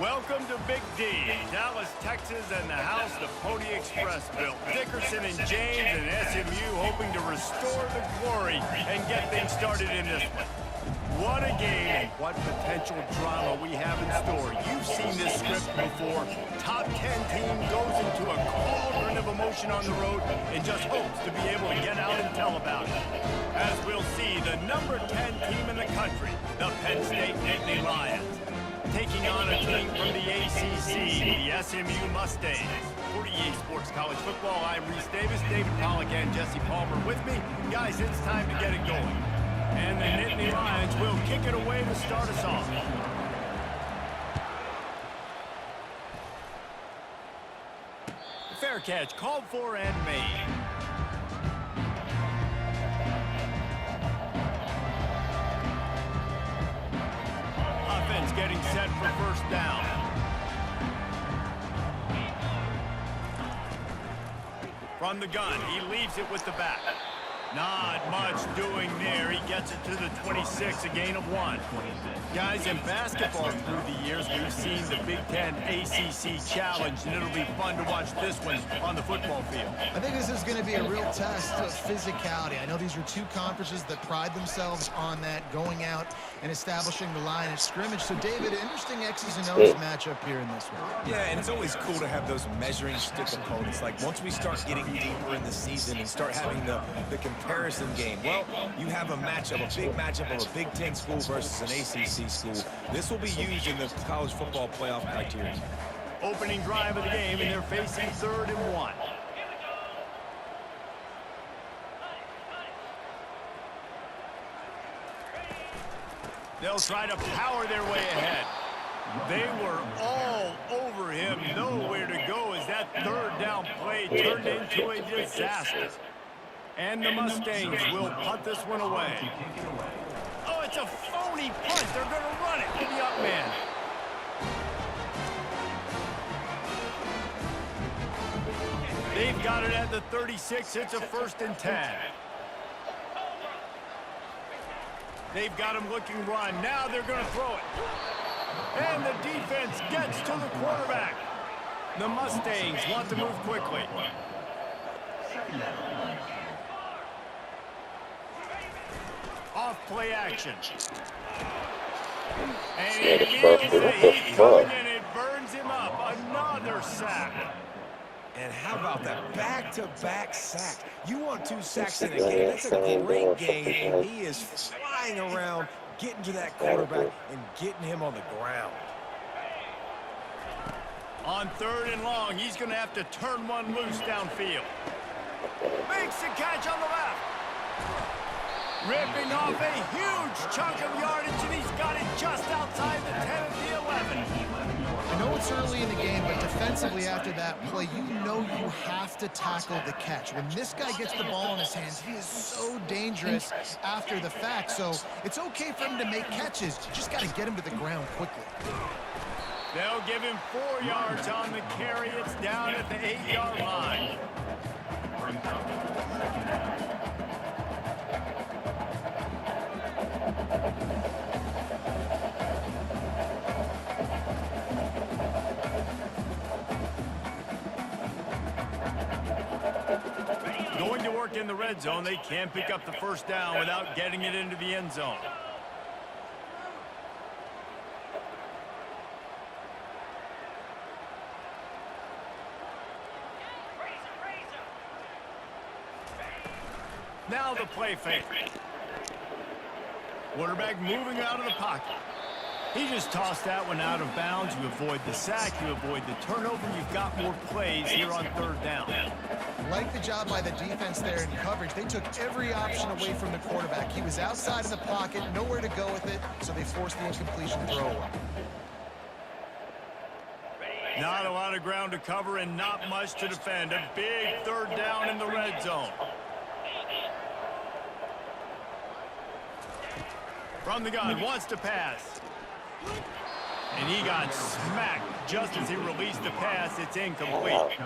Welcome to Big D, Dallas, Texas, and the house the Pony Express built. Dickerson and James and SMU hoping to restore the glory and get things started in this one. What a game and what potential drama we have in store. You've seen this script before. Top 10 team goes into a cauldron of emotion on the road and just hopes to be able to get out and tell about it. As we'll see, the number 10 team in the country, the Penn State Nittany Lions, taking on a team from the ACC, the SMU Mustangs. For EA Sports College Football, I'm Reese Davis, David Pollack, and Jesse Palmer with me. Guys, it's time to get it going. And the Nittany Lions will kick it away to start us off. Fair catch, called for and made. Offense getting set for first down. From the gun, he leaves it with the back. Not much doing there. He gets it to the 26, a gain of 1. Guys, in basketball through the years, we've seen the Big Ten ACC Challenge, and it'll be fun to watch this one on the football field. I think this is going to be a real test of physicality. I know these are two conferences that pride themselves on that, going out and establishing the line of scrimmage. So, David, interesting X's and O's matchup here in this one. Yeah, and it's always cool to have those measuring stick opponents. Like, once we start getting deeper in the season and start having the comparison game, well, you have a matchup, a big matchup of a Big Ten school versus an ACC school. This will be used in the college football playoff criteria. Opening drive of the game, and they're facing 3rd and 1. They'll try to power their way ahead. They were all over him, nowhere to go as that 3rd down play turned into a disaster. And the Mustangs will punt this one away. Oh, it's a phony punt. They're going to run it to the up man. They've got it at the 36. It's a 1st and 10. They've got him looking run. Now they're going to throw it. And the defense gets to the quarterback. The Mustangs want to move quickly. Off play action. And he feels the heat coming and it burns him up. Another sack. And how about that back-to-back sack? You want 2 sacks in a game. That's a great game. And he is flying around, getting to that quarterback and getting him on the ground. On 3rd and long, he's going to have to turn one loose downfield. Makes the catch on the left. Ripping off a huge chunk of yardage, and he's got it just outside the 10 of the 11. I know it's early in the game, but defensively after that play, you know you have to tackle the catch. When this guy gets the ball in his hands, he is so dangerous after the fact. So it's okay for him to make catches. You just got to get him to the ground quickly. They'll give him 4 yards on the carry. It's down at the 8-yard line. Going to work in the red zone, they can't pick up the first down without getting it into the end zone. Now the play fake. Quarterback moving out of the pocket. He just tossed that one out of bounds. You avoid the sack, you avoid the turnover. You've got more plays here on 3rd down. Like the job by the defense there in coverage. They took every option away from the quarterback. He was outside of the pocket, nowhere to go with it, so they forced the incompletion throw away. Not a lot of ground to cover and not much to defend. A big 3rd down in the red zone. From the gun, wants to pass. And he got smacked just as he released the pass. It's incomplete.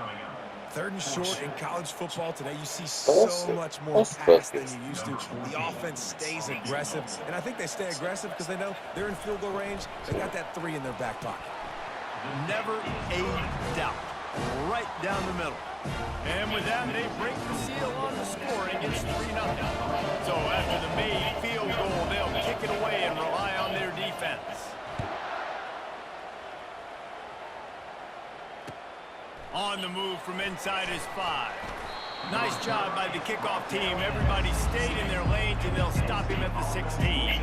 3rd and short in college football today, you see so much more pass than you used to. The offense stays aggressive, and I think they stay aggressive because they know they're in field goal range. They got that 3 in their back pocket. Never a doubt. Right down the middle. And with that, they break the seal on the scoring. It's 3-0. So after the made field goal, they'll kick it away and rely on their defense. On the move from inside his 5. Nice job by the kickoff team. Everybody stayed in their lanes, and they'll stop him at the 16.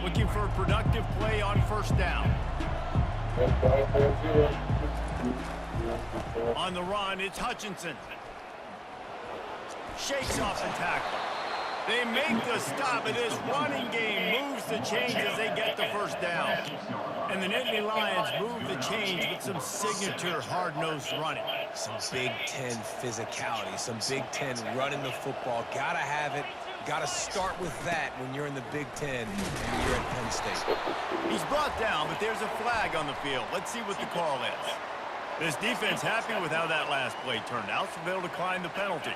Looking for a productive play on 1st down. On the run, it's Hutchinson. Shakes off the tackle. They make the stop, and this running game moves the chains as they get the 1st down. And the Nittany Lions move the chains with some signature hard-nosed running. Some Big Ten physicality, some Big Ten running the football. Gotta have it. Got to start with that when you're in the Big Ten and you're at Penn State. He's brought down, but there's a flag on the field. Let's see what the call is. This defense happy with how that last play turned out, so they'll decline the penalty.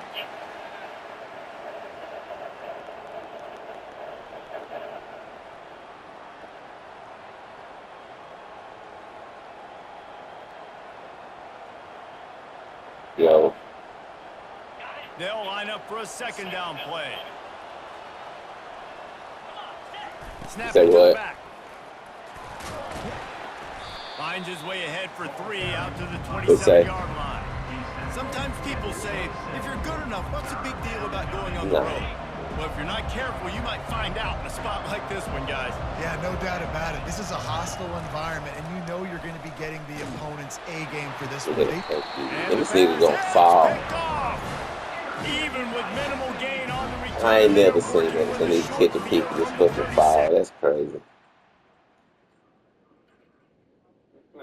Yo. They'll line up for a 2nd down play. Snap it to the back. Finds his way ahead for 3 out to the 27-yard line. Sometimes people say, if you're good enough, what's the big deal about going on the road? Well, if you're not careful, you might find out in a spot like this one, guys. Yeah, no doubt about it. This is a hostile environment, and you know you're going to be getting the opponent's A game for this one. And this nigga gonna fall. Even with minimal gain on the return. I ain't never seen that. So these kids are people just fucking foul. That's crazy.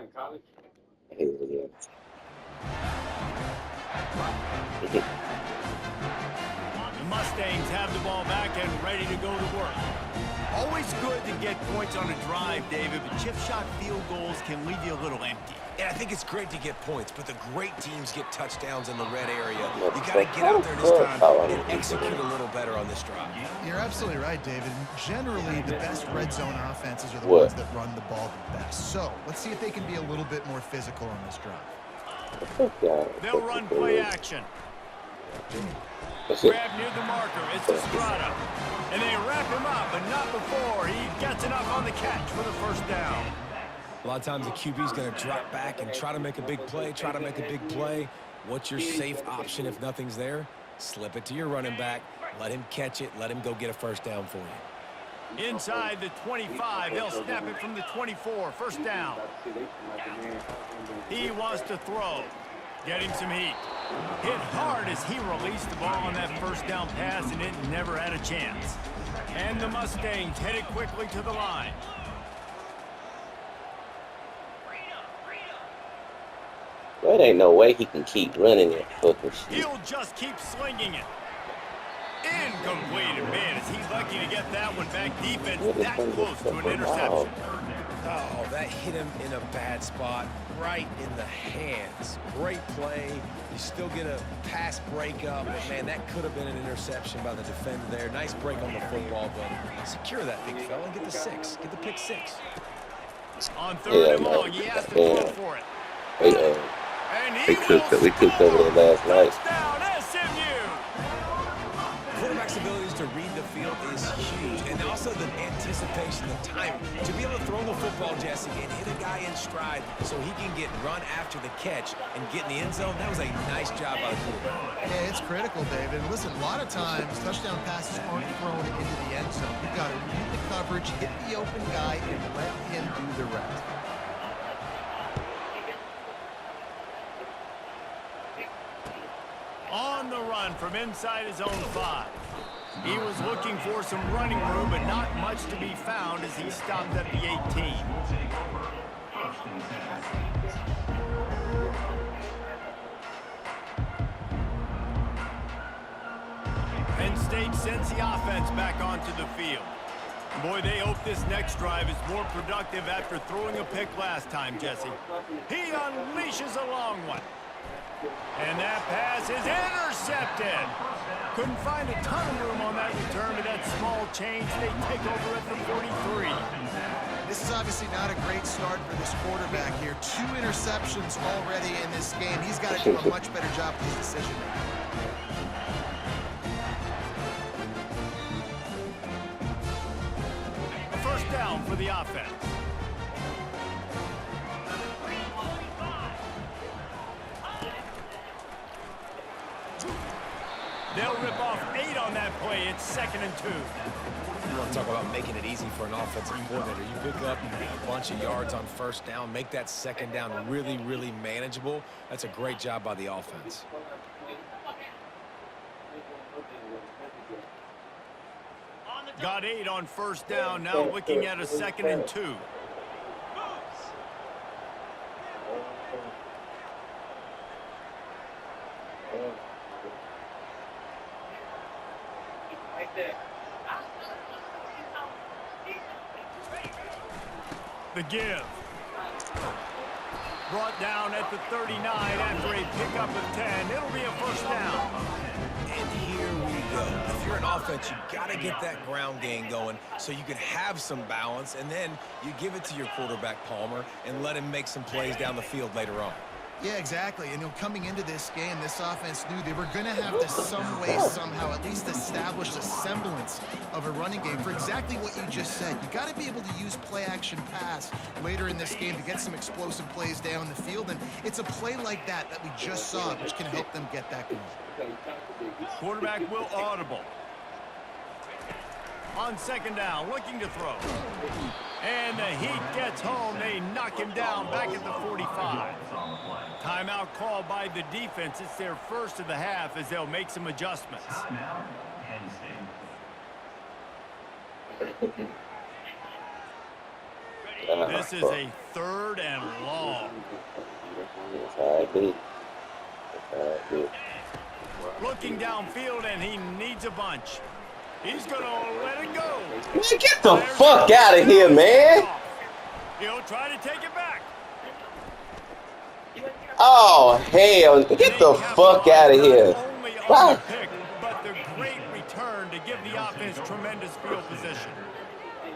The Mustangs have the ball back and ready to go to work. Always good to get points on a drive, David, but chip shot field goals can leave you a little empty. And I think it's great to get points, but the great teams get touchdowns in the red area. You got to get out there this time and execute a little better on this drive. You're absolutely right, David. Generally, the best red zone offenses are the ones that run the ball the best. So let's see if they can be a little bit more physical on this drive. They'll run play action. Grab near the marker. It's Estrada. And they wrap him up, but not before he gets enough on the catch for the 1st down. A lot of times the QB's going to drop back and try to make a big play, What's your safe option if nothing's there? Slip it to your running back. Let him catch it. Let him go get a 1st down for you. Inside the 25, they'll snap it from the 24. First down. He wants to throw. Getting some heat. Hit hard as he released the ball on that first down pass, and it never had a chance. And the Mustangs headed quickly to the line. Well, there ain't no way he can keep running that fucking shit. He'll just keep slinging it. Incomplete. And man, is he lucky to get that one back. Defense that close to an interception. Oh, that hit him in a bad spot, right in the hands. Great play. You still get a pass breakup, but man, that could have been an interception by the defender there. Nice break on the football, but secure that big fella and get the 6. Get the pick 6. On third and long, he has to throw for it. We cooked over there last night. Touchdown, SMU! Quarterback's abilities to read the field is huge, and also the anticipation, the timing. To be able to throw the football, Jesse, and hit a guy in stride so he can get run after the catch and get in the end zone, that was a nice job by the quarterback. Yeah, it's critical, David. Listen, a lot of times touchdown passes aren't thrown into the end zone. You've got to read the coverage, hit the open guy, and let him do the rest. On the run from inside his own 5. He was looking for some running room, but not much to be found as he stopped at the 18. Penn State sends the offense back onto the field. Boy, they hope this next drive is more productive after throwing a pick last time, Jesse. He unleashes a long one. And that pass is intercepted. Couldn't find a ton of room on that return, but that small change, they take over at the 43. This is obviously not a great start for this quarterback here. 2 interceptions already in this game. He's got to do a much better job with his decision making. A first down for the offense. They'll rip off 8 on that play. It's 2nd and 2. You want to talk about making it easy for an offensive coordinator. You pick up a bunch of yards on first down, make that second down really, really manageable. That's a great job by the offense. Got 8 on first down. Now looking at a 2nd and 2. The give. Brought down at the 39 after a pickup of 10. It'll be a first down. And here we go. If you're an offense, you got to get that ground game going so you can have some balance, and then you give it to your quarterback, Palmer, and let him make some plays down the field later on. Yeah, exactly. And coming into this game, this offense knew they were going to have to some way, somehow, at least establish a semblance of a running game for exactly what you just said. You got to be able to use play-action pass later in this game to get some explosive plays down the field. And it's a play like that we just saw, which can help them get that going. Quarterback will audible. On second down, looking to throw. And the heat gets home. They knock him down back at the 45. Timeout called by the defense. It's their first of the half as they'll make some adjustments. This is a 3rd and long. Looking downfield, and he needs a bunch. He's going to let it go. Get the fuck out of here, man. He'll try to take it back. Oh, hell. Get the fuck out of here. Wow. But the great return to give the offense tremendous field position.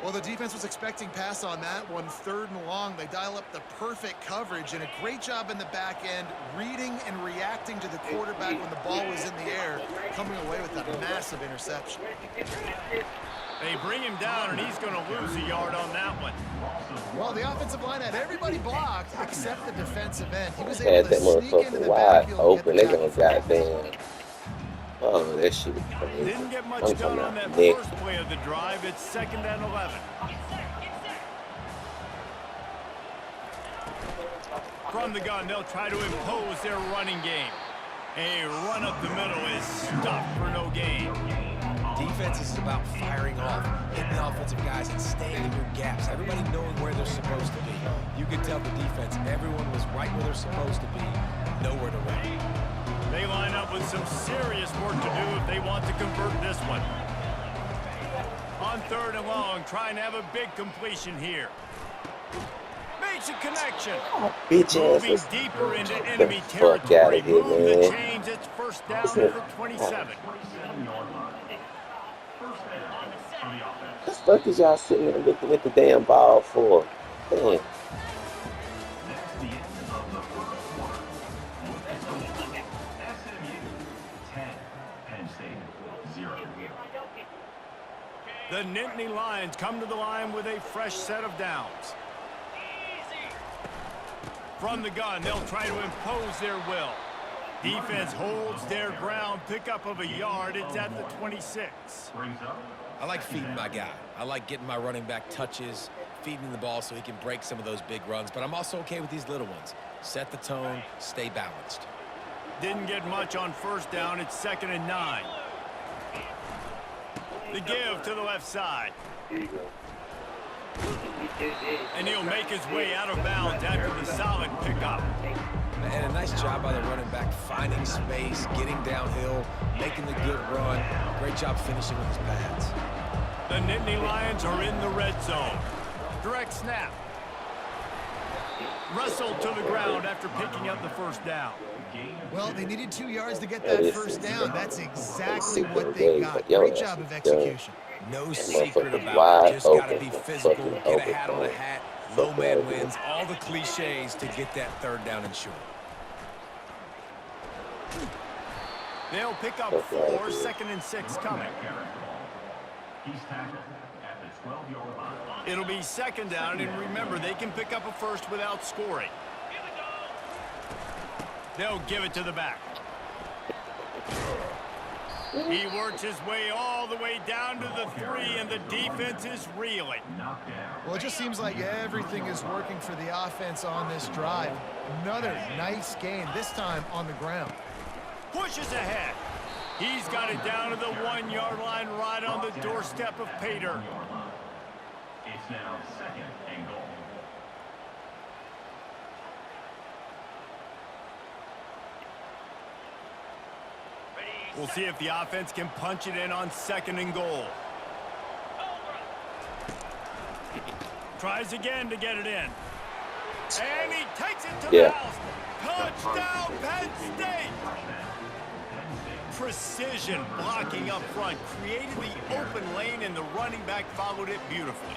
Well, the defense was expecting pass on that one. 3rd and long. They dial up the perfect coverage and a great job in the back end, reading and reacting to the quarterback when the ball was in the air, coming away with a massive interception. They bring him down, and he's going to lose a yard on that one. Well, the offensive line had everybody blocked except the defensive end. He was Had able that to sneak into motherfucker the wide backfield. open. They gonna goddamn. Oh, that shit is crazy. Didn't get much I'm done talking on that about Nick. first play of the drive. It's 2nd and 11. From the gun, they'll try to impose their running game. A run up the middle is stopped for no gain. Defense is about firing off, hitting the offensive guys and staying in your gaps. Everybody knowing where they're supposed to be. You could tell the defense, everyone was right where they're supposed to be, nowhere to run. They line up with some serious work to do if they want to convert this one. On 3rd and long, trying to have a big completion here. Makes a connection. Bitch Moving ass. deeper into Get enemy the fuck territory. outta here, Move the man. chains. It's 1st down for 27. The fuck is y'all sitting there with the damn ball for? Damn. The Nittany Lions come to the line with a fresh set of downs. From the gun, they'll try to impose their will. Defense holds their ground. Pickup of a yard. It's at the 26. I like feeding my guy. I like getting my running back touches, feeding the ball so he can break some of those big runs. But I'm also okay with these little ones. Set the tone, stay balanced. Didn't get much on 1st down. It's 2nd and 9. The give to the left side. And he'll make his way out of bounds after the solid pickup. And a nice job by the running back, finding space, getting downhill, making the good run. Great job finishing with his pads. The Nittany Lions are in the red zone. Direct snap. Wrestled to the ground after picking up the 1st down. Well, they needed 2 yards to get that 1st down. That's exactly what they got. Great job of execution. No secret about it. Just got to be physical, get a hat on a hat, low man wins, all the cliches to get that 3rd down and short. They'll pick up 4, 2nd and 6 coming. It'll be 2nd down, and remember, they can pick up a 1st without scoring. They'll give it to the back. He works his way all the way down to the 3, and the defense is reeling. Well, it just seems like everything is working for the offense on this drive. Another nice gain, this time on the ground. Pushes ahead. He's got it down to the 1-yard line right on the doorstep of Pater. It's now 2nd and goal. We'll see if the offense can punch it in on 2nd and goal. Tries again to get it in. And he takes it to the house. Touchdown, Penn State! Precision blocking up front created the open lane, and the running back followed it beautifully.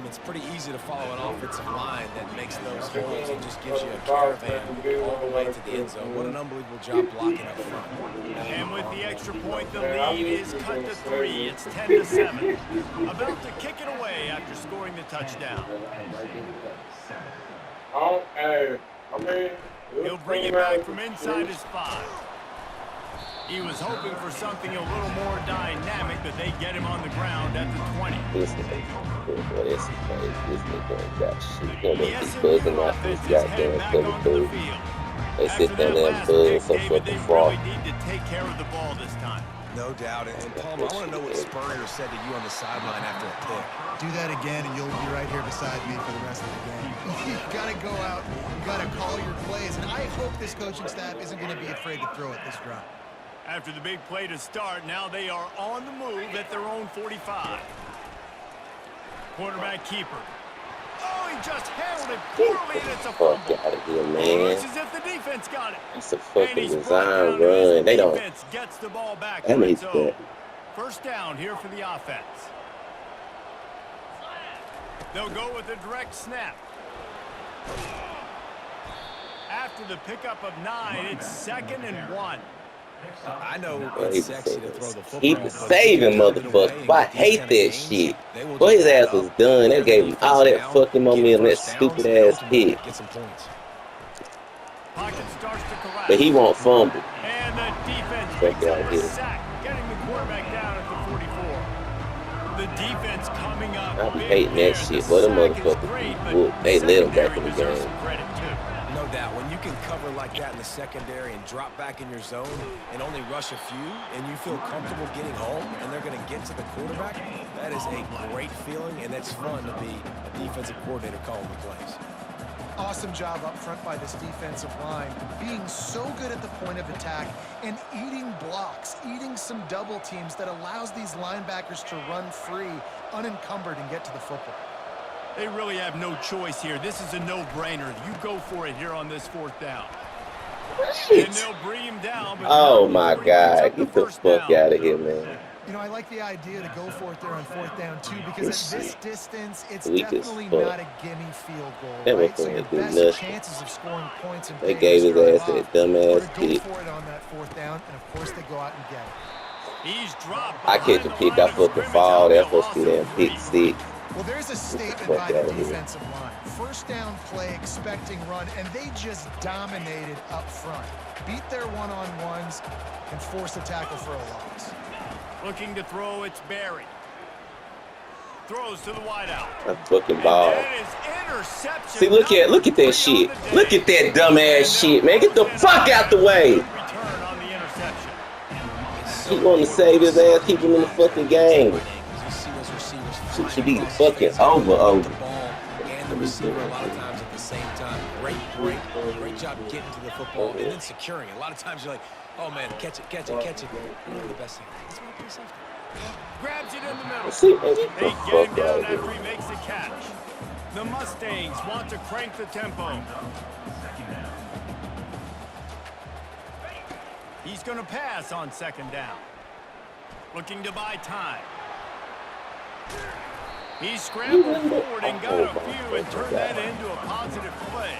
It's pretty easy to follow an offensive line that makes those holes and just gives you a caravan all the way to the end zone. What an unbelievable job blocking up front. And with the extra point, the lead is cut to 3. It's 10-7. About to kick it away after scoring the touchdown. He'll bring it back from inside his 5. He was hoping for something a little more dynamic, but they get him on the ground at the 20. This nigga got shit. The SMU offense is headed back onto the field. They sit After down that there and last buzz pick, so David, fucking they fraud. really need to take care of the ball this time. No doubt. And Palmer, I want to know what Spurrier said to you on the sideline after a pick. Do that again, and you'll be right here beside me for the rest of the game. You've got to go out. You've got to call your plays. And I hope this coaching staff isn't going to be afraid to throw it this drive. After the big play to start, now they are on the move at their own 45. Quarterback keeper. Oh, he just handled it poorly, and it's a fumble. Fuck out of here, Looks man. as if the defense got it. It's a And fucking he's brought design down run. as the They don't. defense gets the ball back. That makes So, that. 1st down here for the offense. They'll go with a direct snap. After the pickup of 9, it's 2nd and 1. I know it's sexy to throw the football. Keep it saving, motherfucker. I hate that shit. Boy, his ass was done. They gave him all that fucking momentum, that stupid ass pick. Get some points. Pocket starts to collapse. But he won't fumble. And the defense fuck Picks up out a here. sack, getting the quarterback down at the 44. The defense coming up. I be big hating there. that The shit, but them sack is motherfuckers great, be but whooped. They let them back secondary in the deserves game. some credit too. No doubt. When you can cover like that in the secondary and drop back in your zone and only rush a few, and you feel comfortable getting home, and they're going to get to the quarterback, that is a great feeling, and it's fun to be a defensive coordinator calling the plays. Awesome job up front by this defensive line, being so good at the point of attack and eating blocks, eating some double teams that allows these linebackers to run free, unencumbered, and get to the football. They really have no choice here. This is a no-brainer. You go for it here on this 4th down. And they'll bring him down. But Oh my before he picks God, up get the first fuck down. out of here, man. You know, I like the idea to go for it there on 4th down, too, because This at this shit distance, it's weak as definitely fuck. not a gimme field goal, That right? So motherfucker your ain't do best nothing. chances of scoring points and They big gave to his start ass off that are dumbass to go kick. for it on that 4th down, and of course they go out and get it. He's dropped I behind catch a the pick, line I of fucking scrimmage. fall. That'll That be a supposed to be loss damn of pick 3. six. Well, there's a statement Fuck by the outta here. defensive line. First down play, expecting run, and they just dominated up front. Beat their one-on-ones and forced a tackle for a loss. Looking to throw, it's Barry. Throws to the wideout. I fucking And ball. that is interception. See, look at number 3 that on shit. the day. Look at that dumbass And shit, they'll man. Get the close in fuck on out the that. way. Good return on the interception. He wanting to save his ass, keep him in the fucking game. You see those receivers Shit flying should be across fucking his face, able to get over. the ball and the receiver a lot of times at the same time. Great break, great job getting to the football and then securing it. A lot of times you're like, oh man, catch it. You know the best thing. That's why I play safety. Grabs it in the middle. See, man, get They the get him fuck out down of here. after he makes the catch. The Mustangs want to crank the tempo. He's going to pass on 2nd down. Looking to buy time. He scrambled forward and got a few and turned that into a positive play.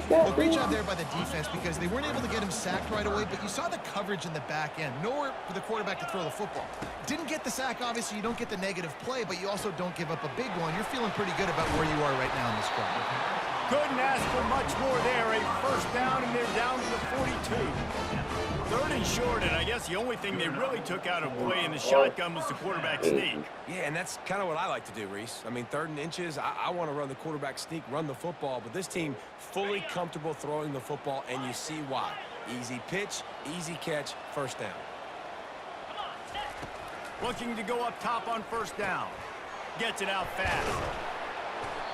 Well, great job there by the defense because they weren't able to get him sacked right away, but you saw the coverage in the back end. Nowhere for the quarterback to throw the football. Didn't get the sack, obviously. You don't get the negative play, but you also don't give up a big one. You're feeling pretty good about where you are right now in this squad. Couldn't ask for much more there. A 1st down, and they're down to the 42. 3rd and short, and I guess the only thing they really took out of play in the shotgun was the quarterback sneak. Yeah, and that's kind of what I like to do, Reese. I mean, 3rd and inches, I want to run the quarterback sneak, run the football, but this team fully comfortable throwing the football, and you see why. Easy pitch, easy catch, 1st down. Looking to go up top on 1st down. Gets it out fast.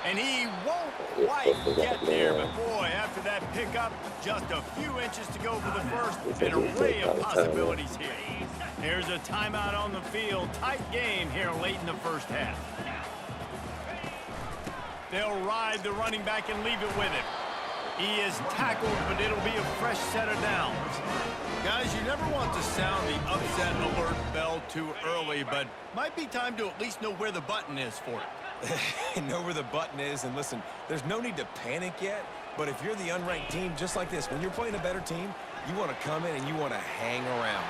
And he won't quite get there, but boy, after that pickup, just a few inches to go for the first. An array of possibilities here. There's a timeout on the field. Tight game here late in the 1st half. They'll ride the running back and leave it with him. He is tackled, but it'll be a fresh set of downs. Guys, you never want to sound the upset alert bell too early, but might be time to at least know where the button is for it. Know where the button is, and listen, there's no need to panic yet, but if you're the unranked team, just like this, when you're playing a better team, you want to come in and you want to hang around.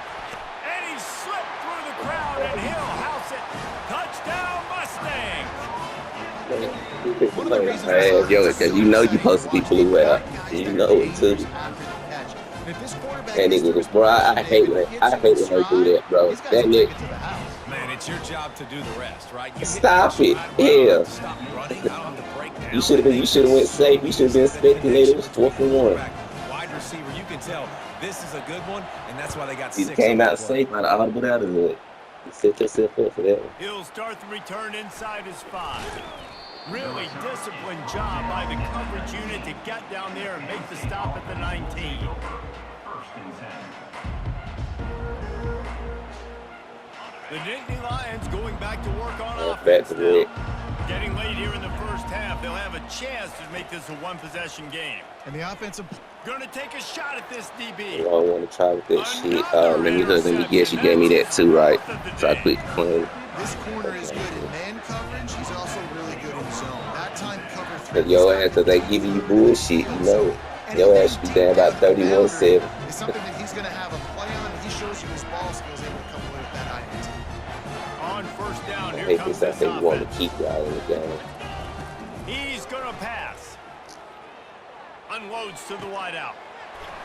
And he slipped through the crowd, and he'll house it. Touchdown, Mustangs! One of the reasons Yo, because you know you're supposed to be blue out. You know it too. That nigga was, bro, I hate when they do that, bro. That nigga. Man, it's your job to do the rest, right? Stop it. Yeah. You should have went safe. You should have been expecting it. It was 4th and 1. Wide receiver, you can tell this is a good one, and that's why they got You 6. came out safe out of audible out of it. You set yourself up for that one. He'll start the return inside his 5. Really disciplined job by the coverage unit to get down there and make the stop at the 19. The Nittany Lions going back to work on offense Back to now. work. Getting late here in the 1st half, they'll have a chance to make this a one-possession game. And the offensive... Going to take a shot at this I DB. don't want to try with that shit. Let me guess, you gave me that too, right? So I quit playing. This corner is good in man coverage. He's also really good in zone. That time cover 3. But your ass, because they giving you bullshit, you know it. Your ass should be down about 31-7. It's something that he's going to have a play on. He shows you his ball skills, able to come away with that INT. On 1st down, I here hate comes this. I this think you want to offense. keep y'all in the game. He's going to pass. Unloads to the wideout.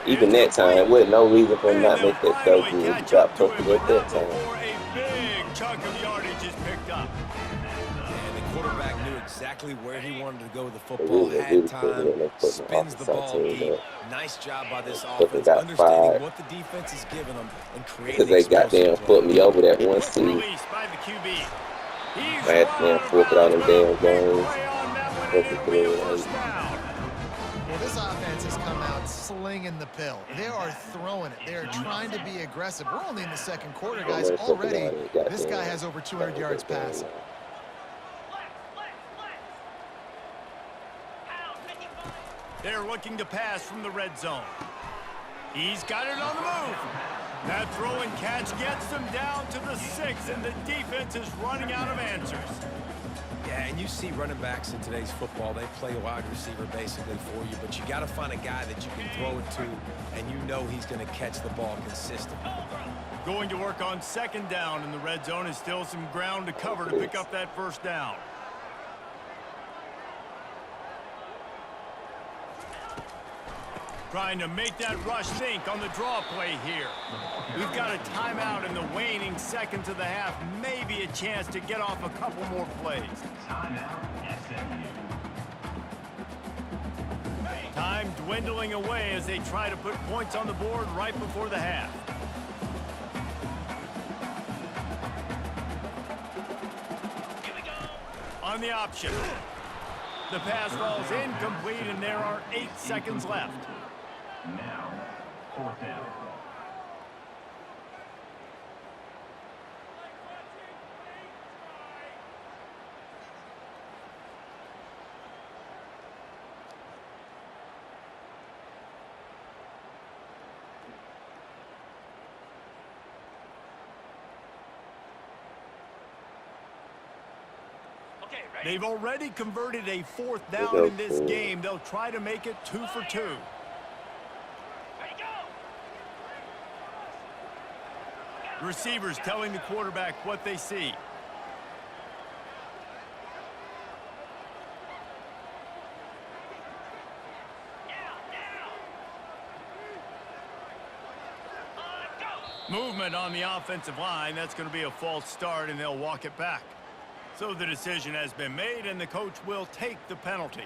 Even It's that time, there complete. wasn't no reason for him And not they'll make that throw finally good. He catch dropped up to something him, at but that not time. before a big chunk of yardage is picked up. And the quarterback knew exactly where he wanted to go with the They football, really had put me time, in there putting the spins the offense on ball team deep. up. Nice job by this Fucking offense, got understanding fired what the defense is giving them and because creating they explosive goddamn plays. put me over that one Quick seed. release by the QB. He's I had to run damn out of forfeit all bounds, them but a damn big games. play on that one, and Fucking it'll be a 3-8. first down. Well, this offense has come out slinging the pill. They are throwing it. They are trying to be aggressive. We're only in the second quarter, guys. Already, this guy has over 200 yards passing. They're looking to pass from the red zone. He's got it on the move. That throw and catch gets them down to the 6, and the defense is running out of answers. Yeah, and you see running backs in today's football, they play wide receiver basically for you, but you got to find a guy that you can throw it to, and you know he's going to catch the ball consistently. Going to work on second down in the red zone, and still some ground to cover to pick up that first down. Trying to make that rush sink on the draw play here. We've got a timeout in the waning seconds of the half. Maybe a chance to get off a couple more plays. Timeout, SMU. Time dwindling away as they try to put points on the board right before the half. On the option. The pass falls incomplete, and there are 8 seconds left. Now, fourth down. They've already converted a 4th down in this game. They'll try to make it 2 for 2. Receivers telling the quarterback what they see. Movement on the offensive line. That's going to be a false start, and they'll walk it back. So the decision has been made, and the coach will take the penalty.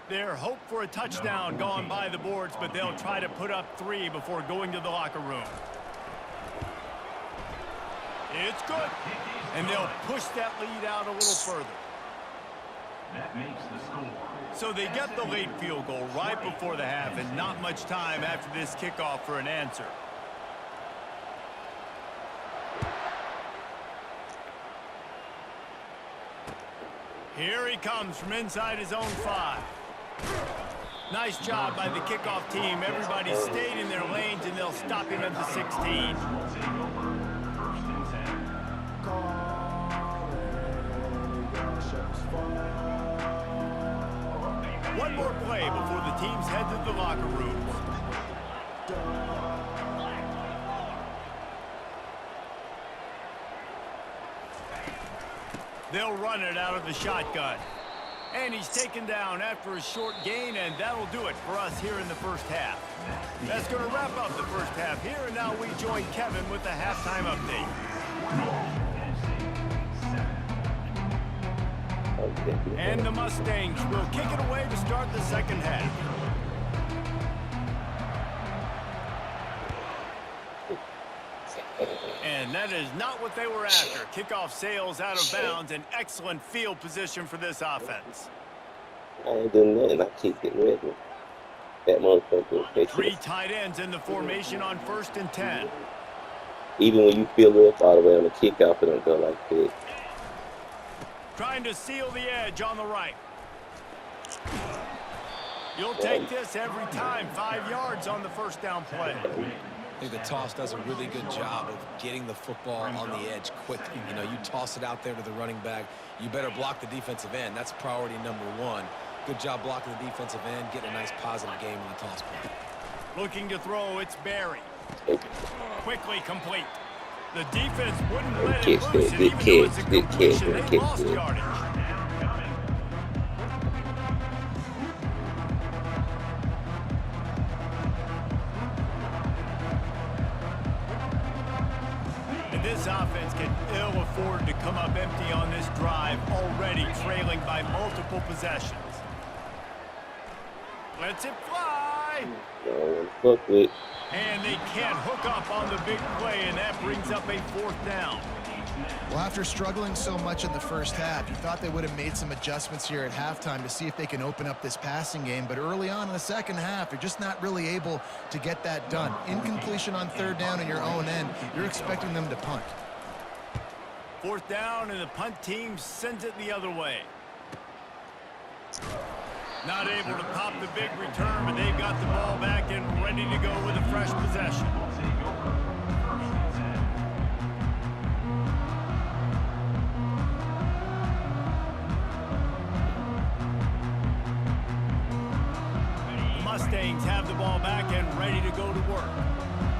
Their hope for a touchdown gone by the boards, but they'll try to put up 3 before going to the locker room. It's good. And they'll push that lead out a little further. That makes the score. So they get the late field goal right before the half, and not much time after this kickoff for an answer. Here he comes from inside his own 5. Nice job by the kickoff team. Everybody stayed in their lanes, and they'll stop him at the 16. Will take over first and 10. One more play before the teams head to the locker rooms. They'll run it out of the shotgun. And he's taken down after a short gain, and that'll do it for us here in the first half. That's going to wrap up the first half here, and now we join Kevin with the halftime update. And the Mustangs will kick it away to start the second half. And that is not what they were after. Kickoff sails out of bounds, and excellent field position for this offense. I ain't doing nothing. I kicked it ready. That motherfucker. 3 tight ends in the formation on 1st and 10. Even when you feel it all the way on the kickoff, it don't go like this. Trying to seal the edge on the right. You'll take this every time. 5 yards on the first down play. I think the toss does a really good job of getting the football on the edge quickly. You know, you toss it out there to the running back. You better block the defensive end. That's priority number 1. Good job blocking the defensive end, getting a nice positive game on the toss play. Looking to throw, it's Barry. Quickly complete. The defense wouldn't Good let it catch loose, there. and Good even though it's a catch. Good catch. completion, Good they catch lost there. yardage. And this offense can ill afford to come up empty on this drive, already trailing by multiple possessions. Lets it fly. No, fuck with. And they can't hook up on the big play, and that brings up a 4th down. Well, after struggling so much in the first half, you thought they would have made some adjustments here at halftime to see if they can open up this passing game. But early on in the second half, you're just not really able to get that done. Incompletion on 3rd down in your own end, you're expecting them to punt. 4th down, and the punt team sends it the other way. Not able to pop the big return, but they've got the ball back and ready to go with a fresh possession. The Mustangs have the ball back and ready to go to work.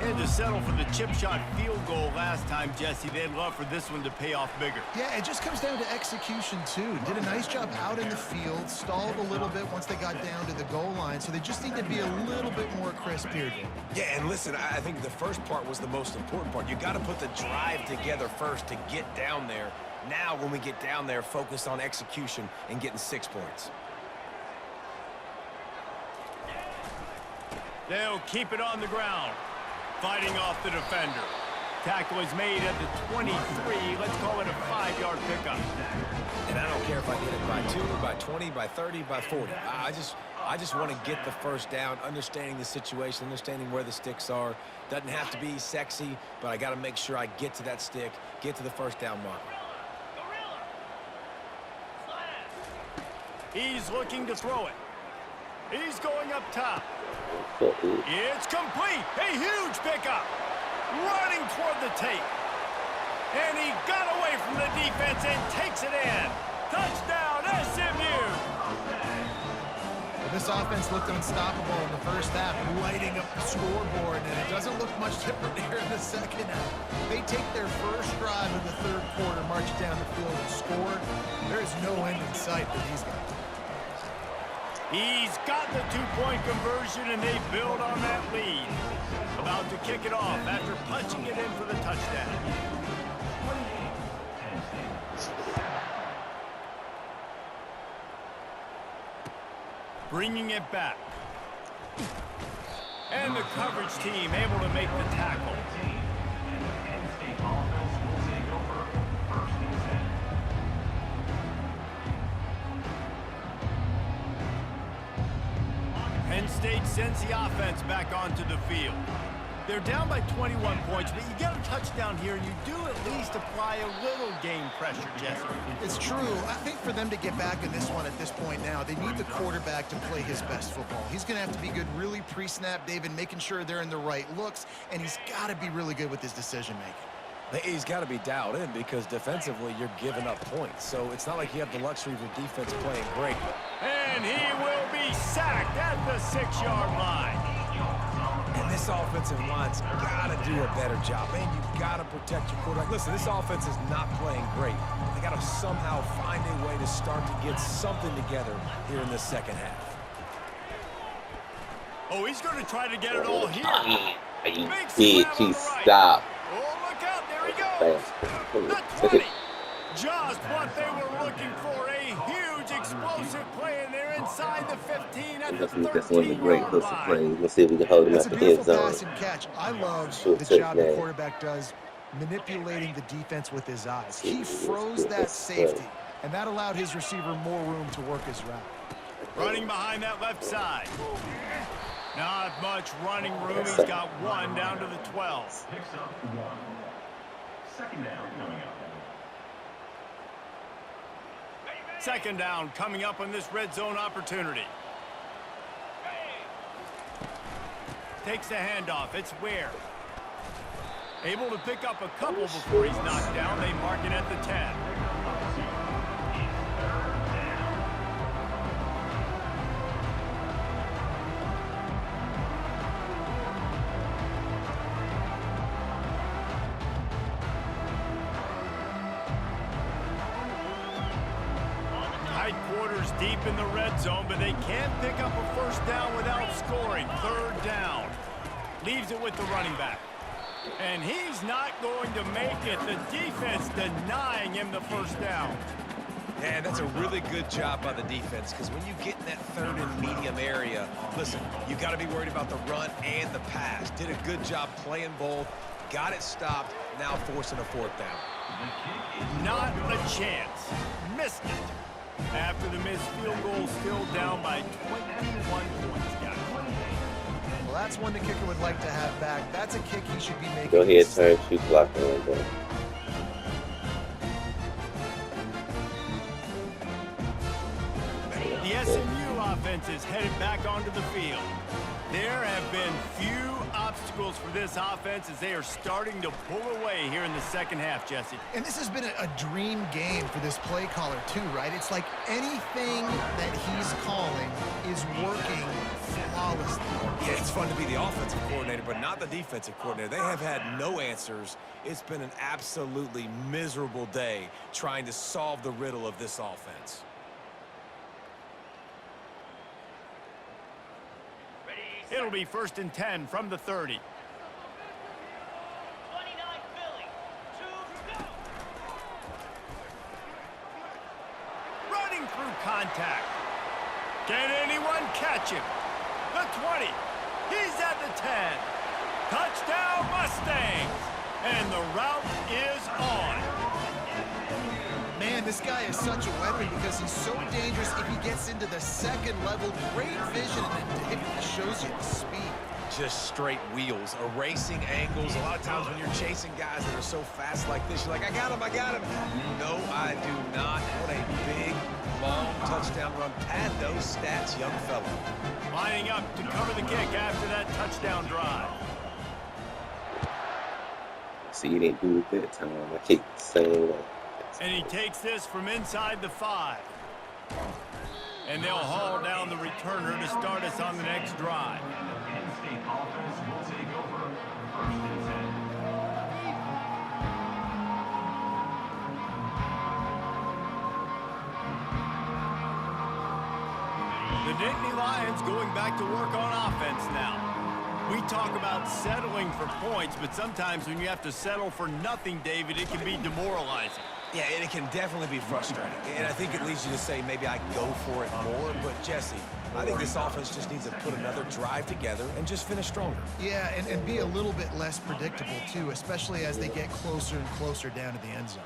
And to settle for the chip shot field goal last time, Jesse, they'd love for this one to pay off bigger. Yeah, it just comes down to execution, too. Did a nice job out in the field, stalled a little bit once they got down to the goal line, so they just need to be a little bit more crisp here. Yeah, and listen, I think the first part was the most important part. You got to put the drive together first to get down there. Now, when we get down there, focus on execution and getting 6 points. They'll keep it on the ground. Fighting off the defender. Tackle is made at the 23. Let's call it a 5-yard pickup. And I don't care if I get it by 2, by 20, by 30, by 40. I just want to get the first down, understanding the situation, understanding where the sticks are. Doesn't have to be sexy, but I got to make sure I get to that stick, get to the first down mark. He's looking to throw it. He's going up top. Fuck with. It's complete. A huge pickup. Running toward the tape. And he got away from the defense and takes it in. Touchdown, SMU. This offense looked unstoppable in the first half, lighting up the scoreboard, and it doesn't look much different here in the second half. They take their first drive in the 3rd quarter, march down the field and score. There is no end in sight for these guys. He's got the 2-point conversion, and they build on that lead. About to kick it off after punching it in for the touchdown. Bringing it back. And the coverage team able to make the tackle. Penn State sends the offense back onto the field. They're down by 21 points, but you get a touchdown here, and you do at least apply a little game pressure, Jesse. It's true. I think for them to get back in this one at this point now, they need the quarterback to play his best football. He's going to have to be good really pre-snap, David, making sure they're in the right looks, and he's got to be really good with his decision-making. He's got to be dialed in because defensively you're giving up points. So it's not like you have the luxury of your defense playing great. And he will be sacked at the 6-yard line. And this offensive line's got to do a better job. Man, you got to protect your quarterback. Listen, this offense is not playing great. They got to somehow find a way to start to get something together here in the second half. Oh, he's going to try to get it all here. You Makes bitch, grab he on the right. stopped. Oh, look out. There he goes. The 20. Just what they were looking for. A huge explosive play, and they're inside the 15 at the 13-yard line. Let's see if we can hold him That's at a the end beautiful zone. pass and catch. I love Short the job the touchdown. quarterback does manipulating the defense with his eyes. He froze that safety, and that allowed his receiver more room to work his route. Running behind that left side. Not much running room. He's got one down to the 12. Picks up 1. Second down coming up. Second down coming up on this red zone opportunity. Takes the handoff. It's Ware. Able to pick up a couple before he's knocked down. They mark it at the 10. deep in the red zone, but they can't pick up a first down without scoring. Third down. Leaves it with the running back. And he's not going to make it. The defense denying him the first down. And that's a really good job by the defense, because when you get in that third and medium area, listen, you got to be worried about the run and the pass. Did a good job playing both, got it stopped, now forcing a fourth down. Not a chance. Missed it. After the missed field goal, still down by 21 points, guys. Well, that's one the kicker would like to have back. That's a kick he should be making. Go ahead, turn, shoot, block, and go. The SMU offense is headed back onto the field. There have been few obstacles for this offense as they are starting to pull away here in the second half, Jesse. And this has been a dream game for this play caller too, right? It's like anything that he's calling is working flawlessly. Yeah, it's fun to be the offensive coordinator, but not the defensive coordinator. They have had no answers. It's been an absolutely miserable day trying to solve the riddle of this offense. It'll be 1st and 10 from the 30. 29 Philly. 2 go. Running through contact. Can anyone catch him? The 20. He's at the 10. Touchdown Mustangs. And the route is on. Man, this guy is such a weapon because he's so dangerous if he gets into the second level. Great vision, and then he shows you the speed. Just straight wheels, erasing angles. A lot of times when you're chasing guys that are so fast like this, you're like, I got him, I got him. No, I do not. What a big, long touchdown run. Pad those stats, young fella. Lining up to cover the kick after that touchdown drive. See, you didn't do it that time. I kicked the same way. And he takes this from inside the 5. And they'll haul down the returner to start us on the next drive. Penn State offense will take over 1st and 10. The Nittany Lions going back to work on offense now. We talk about settling for points, but sometimes when you have to settle for nothing, David, it can be demoralizing. Yeah, and it can definitely be frustrating. And I think it leads you to say maybe I go for it more. But, Jesse, I think this offense just needs to put another drive together and just finish stronger. Yeah, and be a little bit less predictable, too, especially as they get closer and closer down to the end zone.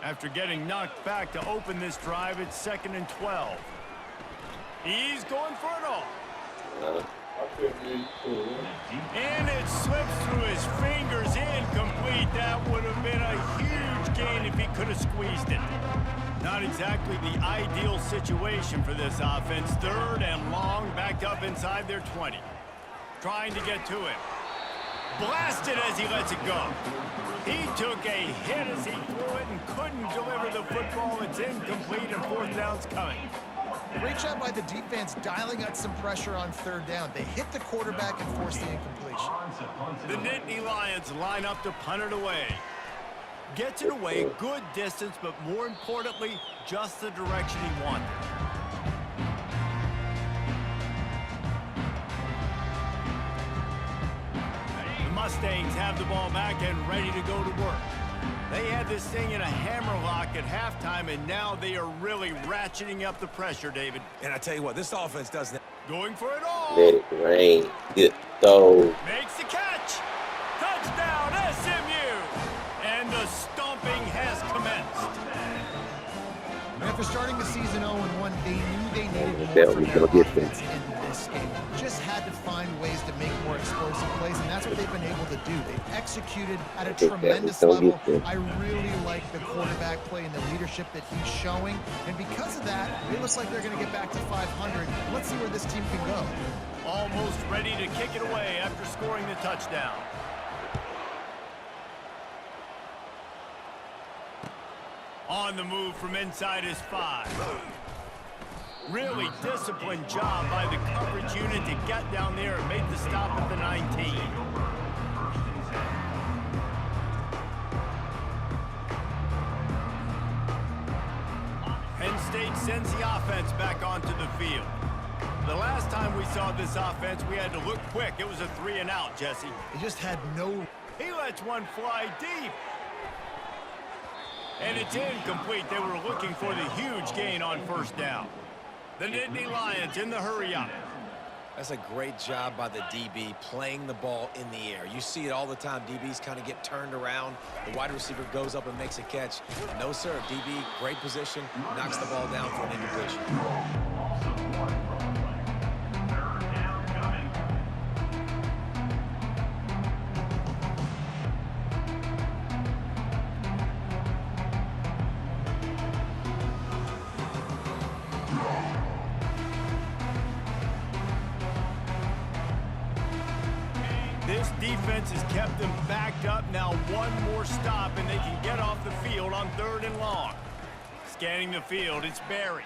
After getting knocked back to open this drive, it's 2nd and 12. He's going for it all. And it slips through his fingers, incomplete. That would have been a huge gain if he could have squeezed it. Not exactly the ideal situation for this offense. 3rd and long, backed up inside their 20. Trying to get to him. Blasted as he lets it go. He took a hit as he threw it and couldn't deliver the football. It's incomplete and 4th down's coming. Great job by the defense dialing out some pressure on 3rd down. They hit the quarterback and forced the incompletion. The Nittany Lions line up to punt it away. Gets it away, good distance, but more importantly, just the direction he wanted. The Mustangs have the ball back and ready to go to work. They had this thing in a hammerlock at halftime, and now they are really ratcheting up the pressure, David. And I tell you what, this offense doesn't. Going for it all. Let it rain. Good throw. Makes the catch. Touchdown, SMU. And the stomping has commenced. And after starting the season 0-1, they knew they needed more Yeah, from we their gotta get offense in this game. Just had to find ways to make more explosive plays, and that's what they've been able to do. They've executed at a tremendous level. I really like the quarterback play and the leadership that he's showing, and because of that, it looks like they're going to get back to 500. Let's see where this team can go. Almost ready to kick it away after scoring the touchdown. On the move from inside his 5. Really disciplined job by the coverage unit to get down there and make the stop at the 19. Penn State sends the offense back onto the field. The last time we saw this offense, we had to look quick. It was a 3-and-out, Jesse. He just had no... He lets one fly deep. And it's incomplete. They were looking for the huge gain on first down. The Nittany Lions in the hurry-up. That's a great job by the DB playing the ball in the air. You see it all the time. DBs kind of get turned around. The wide receiver goes up and makes a catch. No, sir. DB, great position, knocks the ball down for an incompletion. This defense has kept them backed up. Now one more stop, and they can get off the field on 3rd and long. Scanning the field, it's Barry.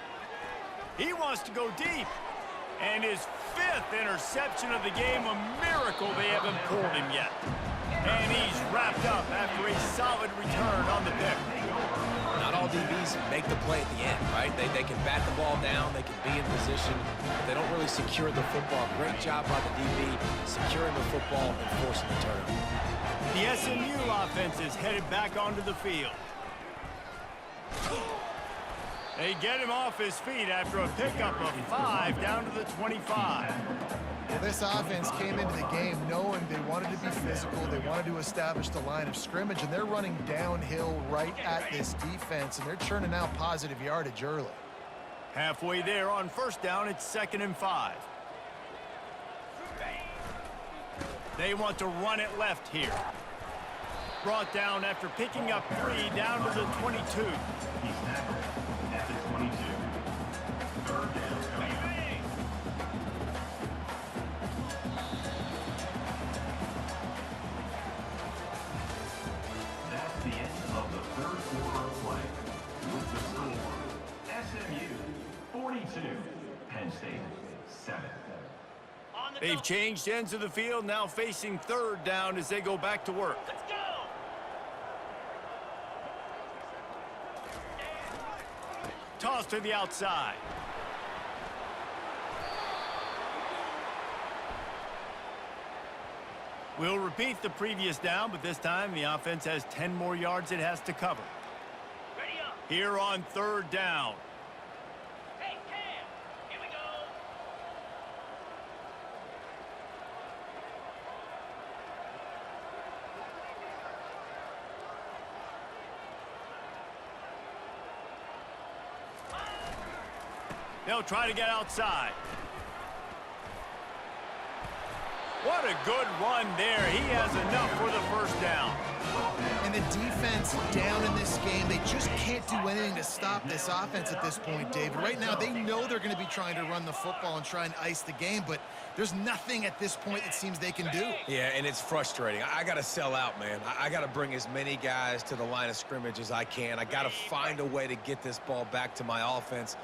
He wants to go deep. And his 5th interception of the game, a miracle they haven't pulled him yet. And he's wrapped up after a solid return on the pick. Not all DBs make the play at the end, right? They can bat the ball down, they can be in position, but they don't really secure the football. Great job by the DB securing the football and forcing the turnover. The SMU offense is headed back onto the field. They get him off his feet after a pickup of 5 down to the 25. Well, this offense came into the game knowing they wanted to be physical, they wanted to establish the line of scrimmage, and they're running downhill right at this defense, and they're churning out positive yardage early. Halfway there on first down, it's 2nd and 5. They want to run it left here. Brought down after picking up 3 down to the 22. He's tackled at the 22. 3rd down. That's the end of the 3rd quarter of play. With the score, SMU 42, Penn State 7. They've changed ends of the field, now facing 3rd down as they go back to work. Let's go. Toss to the outside. We'll repeat the previous down, but this time the offense has 10 more yards it has to cover. Ready up. Here on 3rd down. Hey, Cam. Here we go. They'll try to get outside. What a good run there. He has enough for the first down. And the defense down in this game, they just can't do anything to stop this offense at this point, David. Right now, they know they're going to be trying to run the football and try and ice the game, but there's nothing at this point it seems they can do. Yeah, and it's frustrating. I got to sell out, man. I got to bring as many guys to the line of scrimmage as I can. I got to find a way to get this ball back to my offense.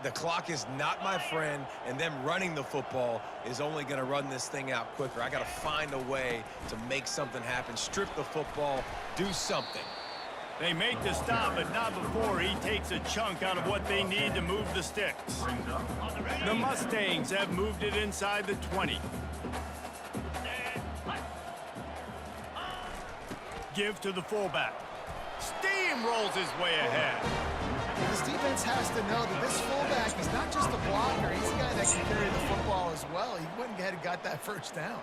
The clock is not my friend, and them running the football is only going to run this thing out quicker. I got to find a way to make something happen, strip the football, do something. They make the stop, but not before he takes a chunk out of what they need to move the sticks. The Mustangs have moved it inside the 20. Give to the fullback. Steamrolls his way ahead. This defense has to know that this fullback is not just a blocker. He's a guy that can carry the football as well. He went ahead and got that first down.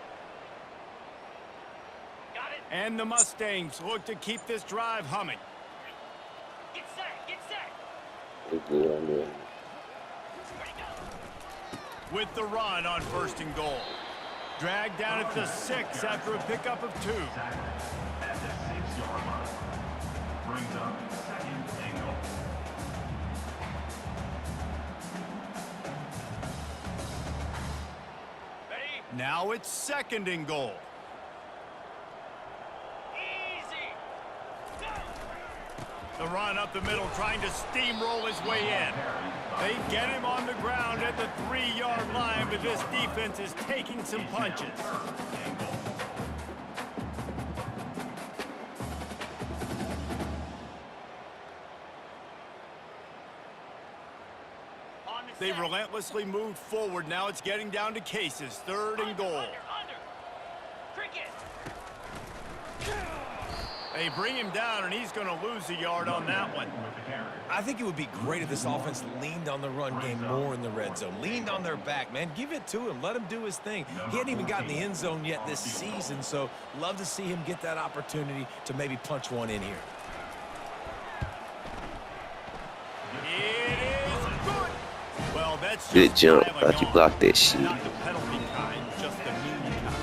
Got it. And the Mustangs look to keep this drive humming. Get set. Get set. Good on them. Ready, go. With the run on 1st and goal. Dragged down at the 6 after a pickup of 2. Tackled at the 6-yard line. Brings up 2nd and goal. Ready. Now it's 2nd and goal. Easy. Go. The run up the middle, trying to steamroll his way in. They get him on the ground at the 3-yard line, but this defense is taking some punches. They've relentlessly moved forward. Now it's getting down to cases. 3rd and goal. Under. Cricket. They bring him down, and he's going to lose a yard on that one. I think it would be great if this offense leaned on the run game more in the red zone. Leaned on their back, man. Give it to him. Let him do his thing. He hadn't even gotten the end zone yet this season, so love to see him get that opportunity to maybe punch one in here. It is good. Well, that's Good just jump. piling Thought you on. blocked that shit. Not the penalty kind, just the mean kind.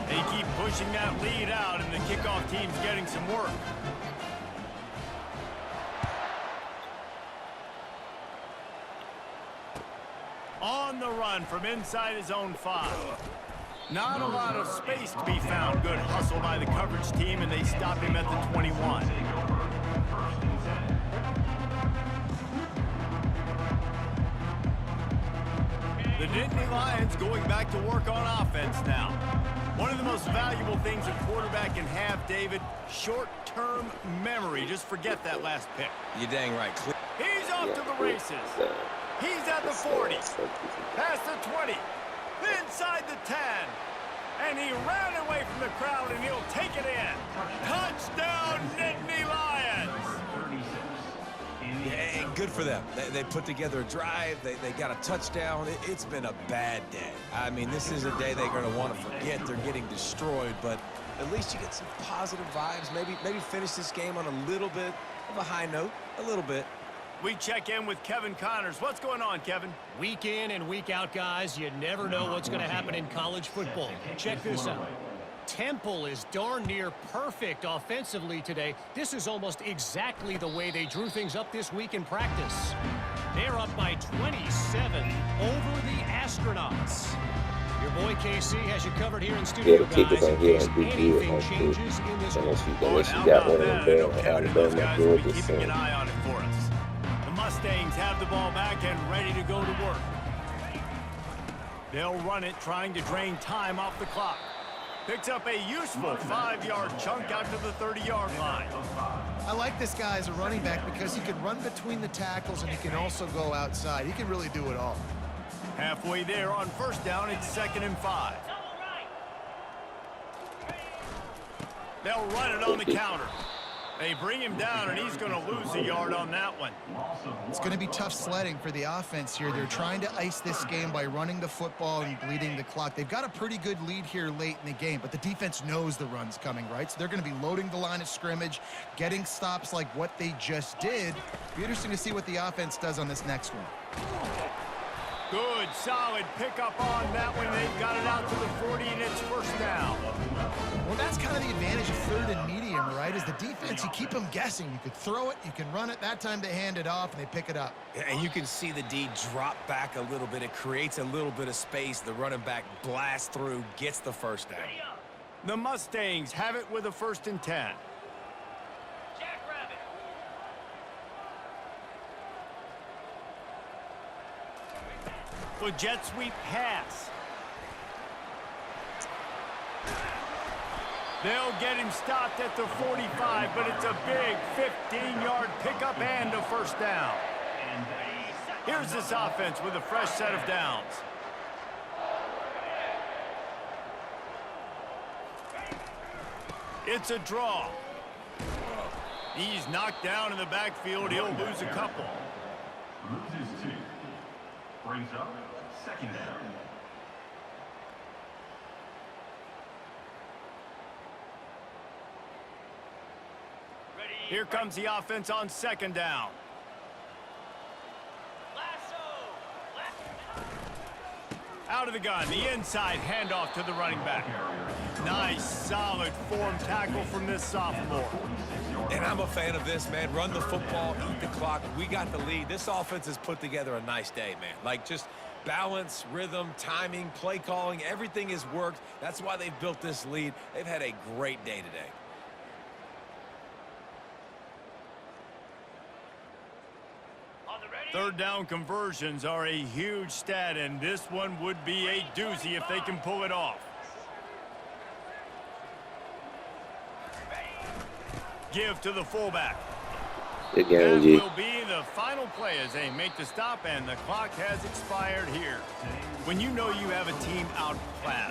They keep pushing that lead out, and the kickoff team's getting some work. On the run from inside his own 5. Not a lot of space to be found. Good hustle by the coverage team, and they stop him at the 21. The Nittany Lions going back to work on offense now. One of the most valuable things a quarterback can have, David, short-term memory. Just forget that last pick. You're dang right. He's off to the races. He's at the 40, past the 20, inside the 10. And he ran away from the crowd, and he'll take it in. Touchdown, Nittany Lions! Yeah, good for them. They put together a drive. They got a touchdown. It's been a bad day. I mean, this is a day they're going to want to forget. They're getting destroyed, but at least you get some positive vibes. Maybe finish this game on a little bit of a high note, a little bit. We check in with Kevin Connors. What's going on, Kevin? Week in and week out, guys, you never know what's going to happen in college football. Check this out. Temple is darn near perfect offensively today. This is almost exactly the way they drew things up this week in practice. They're up by 27 over the Astronauts. Your boy KC has you covered here in studio, Yeah, the kickers guys, on in here case are big anything deal, changes in this one. unless you How got about one of that? them I know there, Kevin and those Alabama, guys will be Georgia, keeping an so. eye on it for us. The Mustangs have the ball back and ready to go to work. They'll run it, trying to drain time off the clock. Picks up a useful 5-yard chunk out to the 30-yard line. I like this guy as a running back because he can run between the tackles and he can also go outside. He can really do it all. Halfway there on 1st down, it's 2nd and 5. They'll run it on the counter. They bring him down, and he's going to lose a yard on that one. It's going to be tough sledding for the offense here. They're trying to ice this game by running the football and bleeding the clock. They've got a pretty good lead here late in the game, but the defense knows the run's coming, right? So they're going to be loading the line of scrimmage, getting stops like what they just did. Be interesting to see what the offense does on this next one. Good, solid pickup on that one. They've got it out to the 40, and it's 1st down. Well, that's kind of the advantage of 3rd and medium, right? Is the defense, you keep them guessing. You could throw it, you can run it. That time they hand it off, and they pick it up. And you can see the D drop back a little bit. It creates a little bit of space. The running back blasts through, gets the 1st down. The Mustangs have it with a 1st and 10. Jackrabbit. With jet sweep pass. They'll get him stopped at the 45, but it's a big 15-yard pickup and a 1st down. Here's this offense with a fresh set of downs. It's a draw. He's knocked down in the backfield. He'll lose a couple. Loses 2. Brings up 2nd down. Here comes the offense on 2nd down. Out of the gun, the inside handoff to the running back. Nice, solid form tackle from this sophomore. And I'm a fan of this, man. Run the football, eat the clock. We got the lead. This offense has put together a nice day, man. Like, just balance, rhythm, timing, play calling, everything has worked. That's why they've built this lead. They've had a great day today. Third down conversions are a huge stat, and this one would be a doozy if they can pull it off. Give to the fullback. Good game, That G. will be the final play as they make the stop, and the clock has expired here. When you know you have a team outclassed,